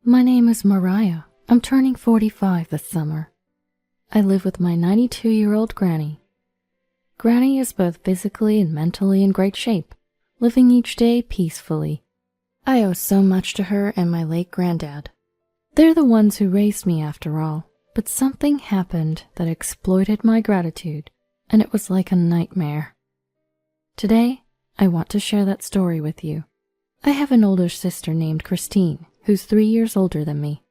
My name is Mariah. I'm turning 45 this summer. I live with my 92-year-old granny. Granny is both physically and mentally in great shape, living each day peacefully. I owe so much to her and my late granddad. They're the ones who raised me after all, but something happened that exploited my gratitude, and it was like a nightmare. Today, I want to share that story with you. I have an older sister named Christine, who's 3 years older than me.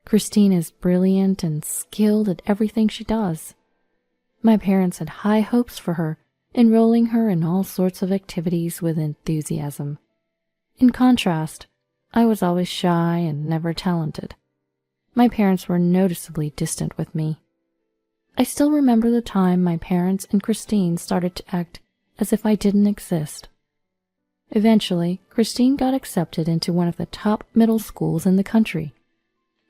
Christine is brilliant and skilled at everything she does. My parents had high hopes for her, enrolling her in all sorts of activities with enthusiasm. In contrast, I was always shy and never talented. My parents were noticeably distant with me. I still remember the time my parents and Christine started to act as if I didn't exist. Eventually, Christine got accepted into one of the top middle schools in the country.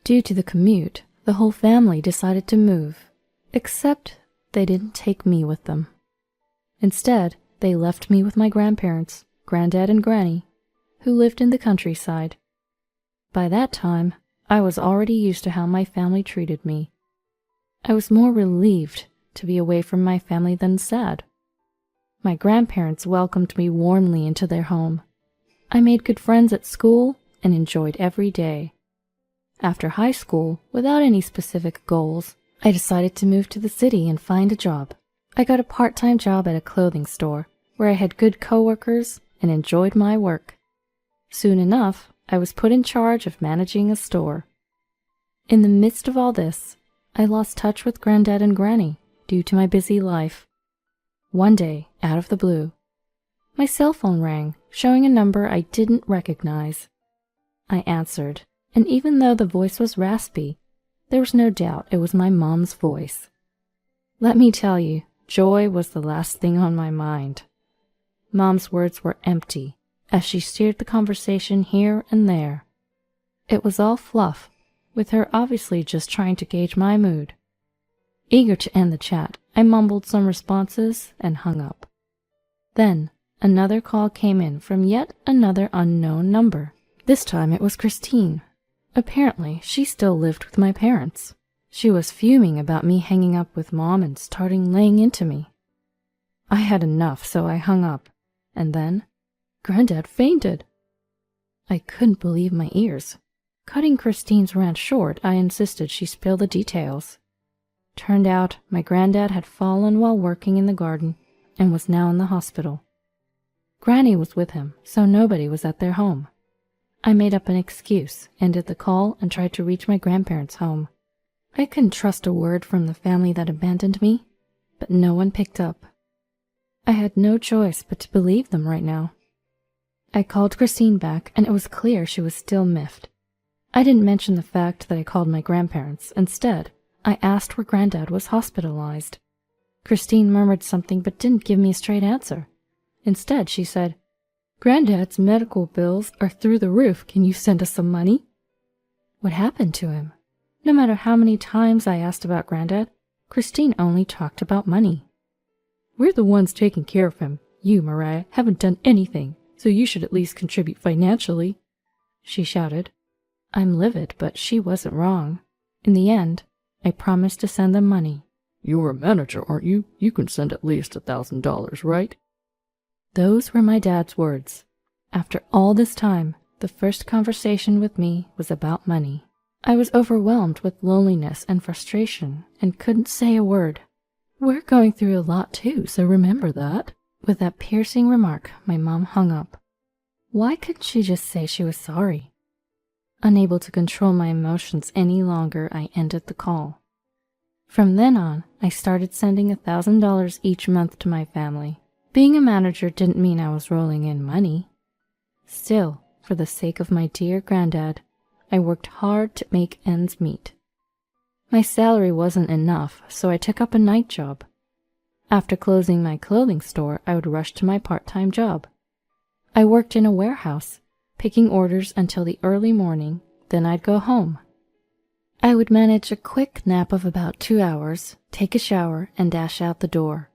Due to the commute, the whole family decided to move, except they didn't take me with them. Instead, they left me with my grandparents, Granddad and Granny, who lived in the countryside. By that time, I was already used to how my family treated me. I was more relieved to be away from my family than sad. My grandparents welcomed me warmly into their home. I made good friends at school and enjoyed every day. After high school, without any specific goals, I decided to move to the city and find a job. I got a part-time job at a clothing store, where I had good coworkers and enjoyed my work. Soon enough, I was put in charge of managing a store. In the midst of all this, I lost touch with Granddad and Granny due to my busy life. One day, out of the blue, my cell phone rang, showing a number I didn't recognize. I answered, and even though the voice was raspy, there was no doubt it was my mom's voice. Let me tell you, joy was the last thing on my mind. Mom's words were empty, as she steered the conversation here and there. It was all fluff, with her obviously just trying to gauge my mood. Eager to end the chat, I mumbled some responses and hung up. Then, another call came in from yet another unknown number. This time it was Christine. Apparently, she still lived with my parents. She was fuming about me hanging up with Mom and starting laying into me. I had enough, so I hung up, and then Granddad fainted. I couldn't believe my ears. Cutting Christine's rant short, I insisted she spill the details. Turned out my granddad had fallen while working in the garden and was now in the hospital. Granny was with him, so nobody was at their home. I made up an excuse, ended the call, and tried to reach my grandparents' home. I couldn't trust a word from the family that abandoned me, but no one picked up. I had no choice but to believe them right now. I called Christine back, and it was clear she was still miffed. I didn't mention the fact that I called my grandparents. Instead, I asked where Granddad was hospitalized. Christine murmured something but didn't give me a straight answer. Instead, she said, "Granddad's medical bills are through the roof. Can you send us some money?" What happened to him? No matter how many times I asked about Granddad, Christine only talked about money. "We're the ones taking care of him. You, Mariah, haven't done anything, so you should at least contribute financially," she shouted. I'm livid, but she wasn't wrong. In the end, I promised to send them money. "You're a manager, aren't you? You can send at least $1,000, right?" Those were my dad's words. After all this time, the first conversation with me was about money. I was overwhelmed with loneliness and frustration and couldn't say a word. "We're going through a lot too, so remember that." With that piercing remark, my mom hung up. Why couldn't she just say she was sorry? Unable to control my emotions any longer, I ended the call. From then on, I started sending $1,000 each month to my family. Being a manager didn't mean I was rolling in money. Still, for the sake of my dear granddad, I worked hard to make ends meet. My salary wasn't enough, so I took up a night job. After closing my clothing store, I would rush to my part-time job. I worked in a warehouse, picking orders until the early morning, then I'd go home. I would manage a quick nap of about 2 hours, take a shower, and dash out the door.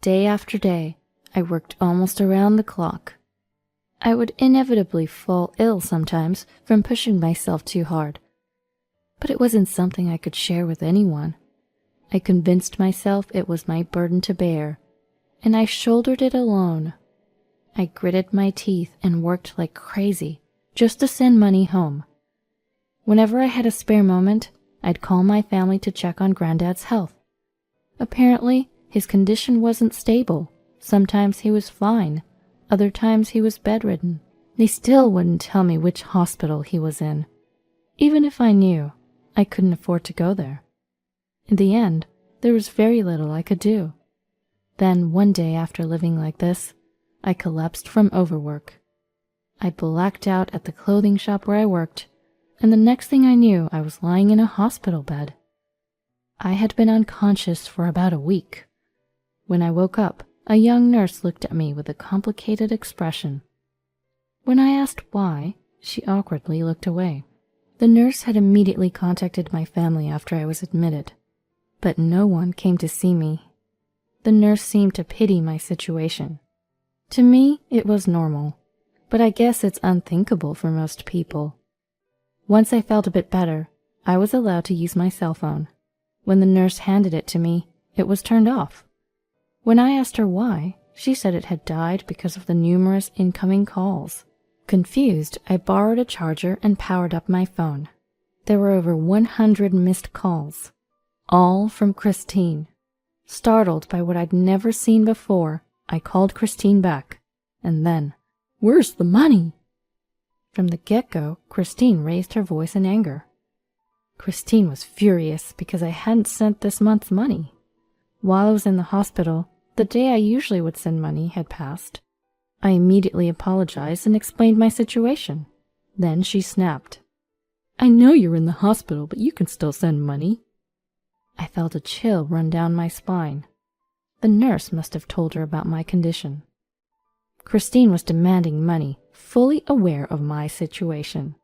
Day after day, I worked almost around the clock. I would inevitably fall ill sometimes from pushing myself too hard. But it wasn't something I could share with anyone. I convinced myself it was my burden to bear, and I shouldered it alone. I gritted my teeth and worked like crazy just to send money home. Whenever I had a spare moment, I'd call my family to check on Granddad's health. Apparently, his condition wasn't stable. Sometimes he was fine, other times he was bedridden. They still wouldn't tell me which hospital he was in. Even if I knew, I couldn't afford to go there. In the end, there was very little I could do. Then, one day after living like this, I collapsed from overwork. I blacked out at the clothing shop where I worked, and the next thing I knew, I was lying in a hospital bed. I had been unconscious for about a week. When I woke up, a young nurse looked at me with a complicated expression. When I asked why, she awkwardly looked away. The nurse had immediately contacted my family after I was admitted, but no one came to see me. The nurse seemed to pity my situation. To me, it was normal, but I guess it's unthinkable for most people. Once I felt a bit better, I was allowed to use my cell phone. When the nurse handed it to me, it was turned off. When I asked her why, she said it had died because of the numerous incoming calls. Confused, I borrowed a charger and powered up my phone. There were over 100 missed calls, all from Christine. Startled by what I'd never seen before, I called Christine back, and then, "Where's the money?" From the get-go, Christine raised her voice in anger. Christine was furious because I hadn't sent this month's money. While I was in the hospital, the day I usually would send money had passed. I immediately apologized and explained my situation. Then she snapped. "I know you're in the hospital, but you can still send money." I felt a chill run down my spine. The nurse must have told her about my condition. Christine was demanding money, fully aware of my situation.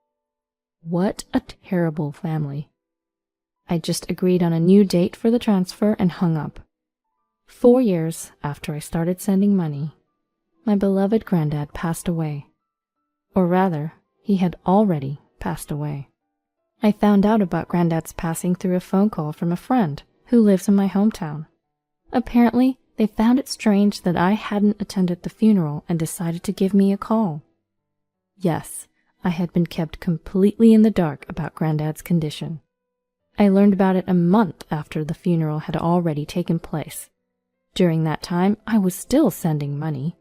What a terrible family. I just agreed on a new date for the transfer and hung up. 4 years after I started sending money, my beloved granddad passed away. Or rather, he had already passed away. I found out about Granddad's passing through a phone call from a friend who lives in my hometown. Apparently, they found it strange that I hadn't attended the funeral and decided to give me a call. Yes, I had been kept completely in the dark about Granddad's condition. I learned about it a month after the funeral had already taken place. During that time, I was still sending money.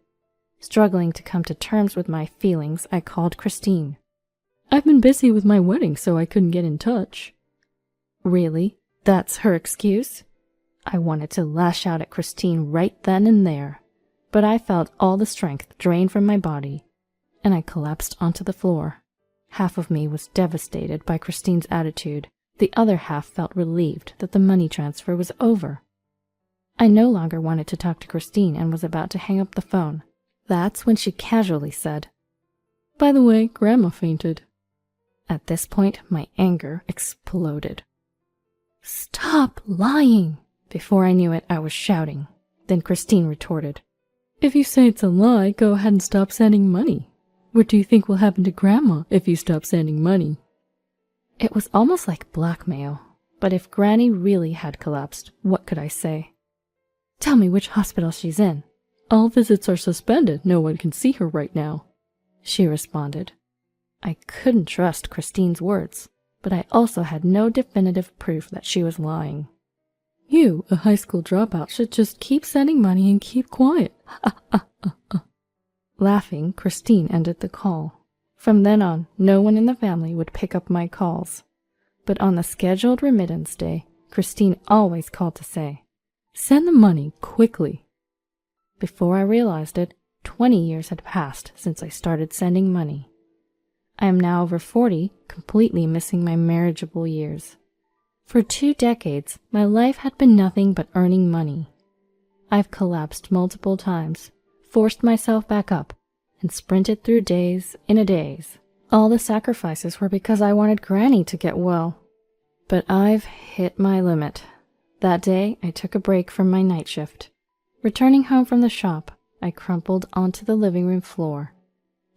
Struggling to come to terms with my feelings, I called Christine. "I've been busy with my wedding, so I couldn't get in touch." Really? That's her excuse? I wanted to lash out at Christine right then and there, but I felt all the strength drain from my body, and I collapsed onto the floor. Half of me was devastated by Christine's attitude. The other half felt relieved that the money transfer was over. I no longer wanted to talk to Christine and was about to hang up the phone. That's when she casually said, "By the way, Grandma fainted." At this point, my anger exploded. "Stop lying!" Before I knew it, I was shouting. Then Christine retorted, "If you say it's a lie, go ahead and stop sending money. What do you think will happen to Grandma if you stop sending money?" It was almost like blackmail, but if Granny really had collapsed, what could I say? "Tell me which hospital she's in." "All visits are suspended. No one can see her right now," she responded. I couldn't trust Christine's words, but I also had no definitive proof that she was lying. "You, a high school dropout, should just keep sending money and keep quiet." Laughing, Christine ended the call. From then on, no one in the family would pick up my calls. But on the scheduled remittance day, Christine always called to say, "Send the money quickly." Before I realized it, 20 years had passed since I started sending money. I am now over 40, completely missing my marriageable years. For 2 decades, my life had been nothing but earning money. I've collapsed multiple times, forced myself back up, and sprinted through days in a daze. All the sacrifices were because I wanted Granny to get well. But I've hit my limit. That day, I took a break from my night shift. Returning home from the shop, I crumpled onto the living room floor.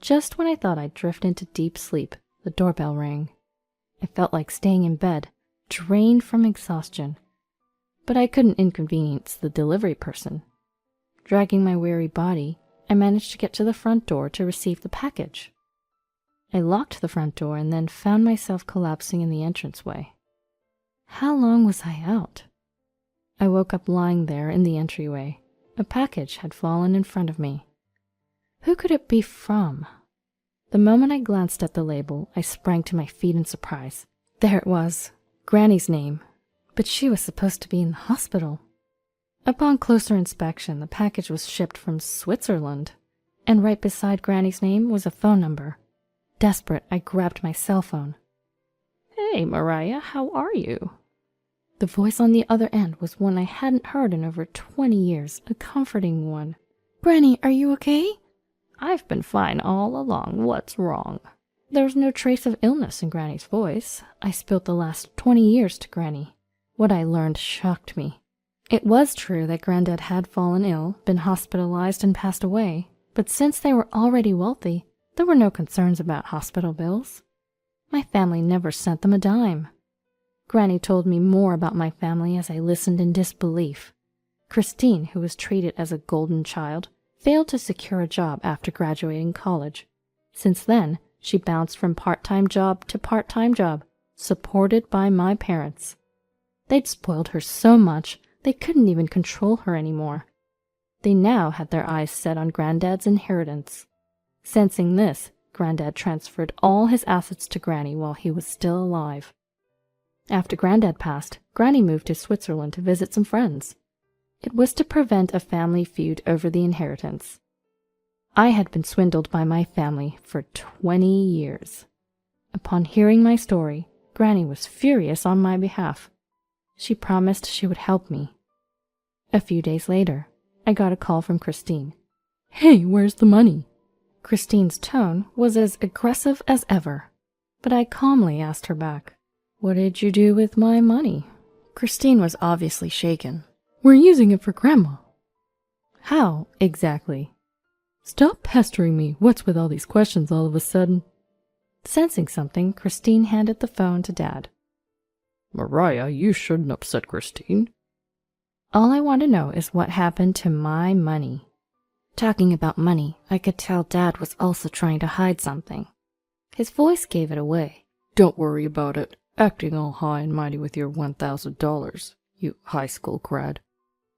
Just when I thought I'd drift into deep sleep, the doorbell rang. I felt like staying in bed, drained from exhaustion. But I couldn't inconvenience the delivery person. Dragging my weary body, I managed to get to the front door to receive the package. I locked the front door and then found myself collapsing in the entranceway. How long was I out? I woke up lying there in the entryway. A package had fallen in front of me. Who could it be from? The moment I glanced at the label, I sprang to my feet in surprise. There it was, Granny's name, but she was supposed to be in the hospital. Upon closer inspection, the package was shipped from Switzerland, and right beside Granny's name was a phone number. Desperate, I grabbed my cell phone. "Hey, Mariah, how are you?" The voice on the other end was one I hadn't heard in over 20 years, a comforting one. "Granny, are you okay?" "I've been fine all along. What's wrong?" There was no trace of illness in Granny's voice. I spilled the last 20 years to Granny. What I learned shocked me. It was true that Granddad had fallen ill, been hospitalized, and passed away, but since they were already wealthy, there were no concerns about hospital bills. My family never sent them a dime. Granny told me more about my family as I listened in disbelief. Christine, who was treated as a golden child, failed to secure a job after graduating college. Since then, she bounced from part-time job to part-time job, supported by my parents. They'd spoiled her so much, they couldn't even control her anymore. They now had their eyes set on Granddad's inheritance. Sensing this, Granddad transferred all his assets to Granny while he was still alive. After Granddad passed, Granny moved to Switzerland to visit some friends. It was to prevent a family feud over the inheritance. I had been swindled by my family for 20 years. Upon hearing my story, Granny was furious on my behalf. She promised she would help me. A few days later, I got a call from Christine. "Hey, where's the money?" Christine's tone was as aggressive as ever, but I calmly asked her back, "What did you do with my money?" Christine was obviously shaken. "We're using it for Grandma." "How, exactly?" "Stop pestering me. What's with all these questions all of a sudden?" Sensing something, Christine handed the phone to Dad. "Mariah, you shouldn't upset Christine." "All I want to know is what happened to my money." Talking about money, I could tell Dad was also trying to hide something. His voice gave it away. "Don't worry about it. Acting all high and mighty with your $1,000, you high school grad."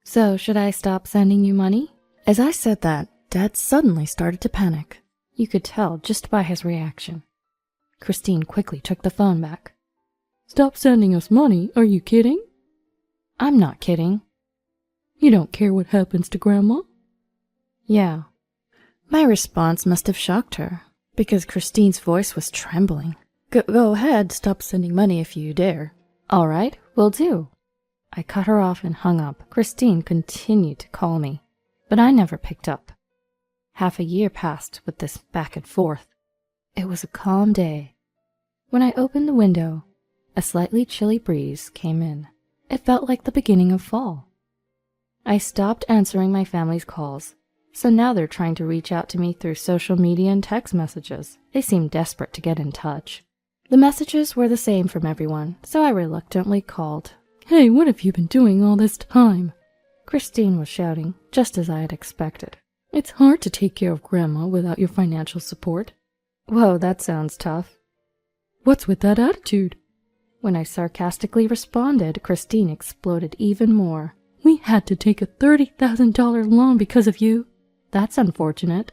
"So, should I stop sending you money?" As I said that, Dad suddenly started to panic. You could tell just by his reaction. Christine quickly took the phone back. "Stop sending us money? Are you kidding?" "I'm not kidding." "You don't care what happens to Grandma?" "Yeah." My response must have shocked her, because Christine's voice was trembling. Go ahead, stop sending money if you dare." "All right, will do." I cut her off and hung up. Christine continued to call me, but I never picked up. Half a year passed with this back and forth. It was a calm day. When I opened the window, a slightly chilly breeze came in. It felt like the beginning of fall. I stopped answering my family's calls, so now they're trying to reach out to me through social media and text messages. They seem desperate to get in touch. The messages were the same from everyone, so I reluctantly called. "Hey, what have you been doing all this time?" Christine was shouting, just as I had expected. "It's hard to take care of Grandma without your financial support." "Whoa, that sounds tough." "What's with that attitude?" When I sarcastically responded, Christine exploded even more. "We had to take a $30,000 loan because of you." "That's unfortunate."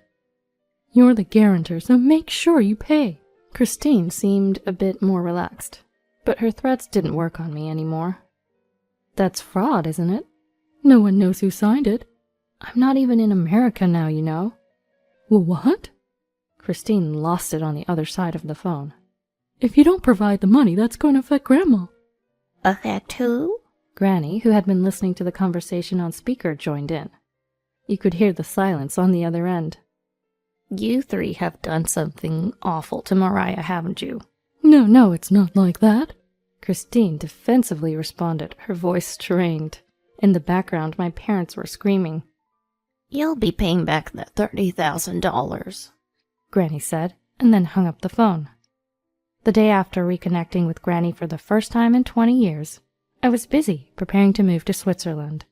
"You're the guarantor, so make sure you pay." Christine seemed a bit more relaxed, but her threats didn't work on me anymore. "That's fraud, isn't it?" "No one knows who signed it." "I'm not even in America now, you know." "Well, what?" Christine lost it on the other side of the phone. "If you don't provide the money, that's going to affect Grandma." "Affect who?" Granny, who had been listening to the conversation on speaker, joined in. You could hear the silence on the other end. "You three have done something awful to Mariah, haven't you?" No, it's not like that." Christine defensively responded, her voice strained. In the background, my parents were screaming. "You'll be paying back that $30,000. Granny said, and then hung up the phone. The day after reconnecting with Granny for the first time in 20 years, I was busy preparing to move to Switzerland,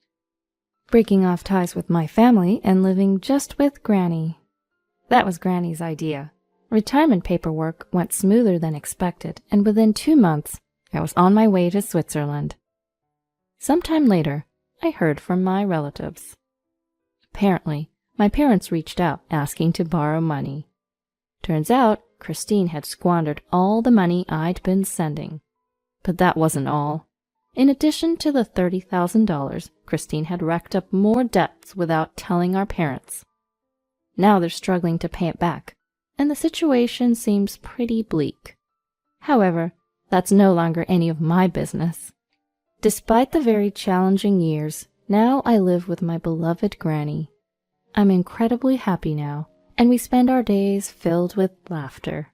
breaking off ties with my family and living just with Granny. That was Granny's idea. Retirement paperwork went smoother than expected, and within 2 months, I was on my way to Switzerland. Sometime later, I heard from my relatives. Apparently, my parents reached out asking to borrow money. Turns out, Christine had squandered all the money I'd been sending. But that wasn't all. In addition to the $30,000, Christine had racked up more debts without telling our parents. Now they're struggling to pay it back, and the situation seems pretty bleak. However, that's no longer any of my business. Despite the very challenging years, now I live with my beloved Granny. I'm incredibly happy now, and we spend our days filled with laughter.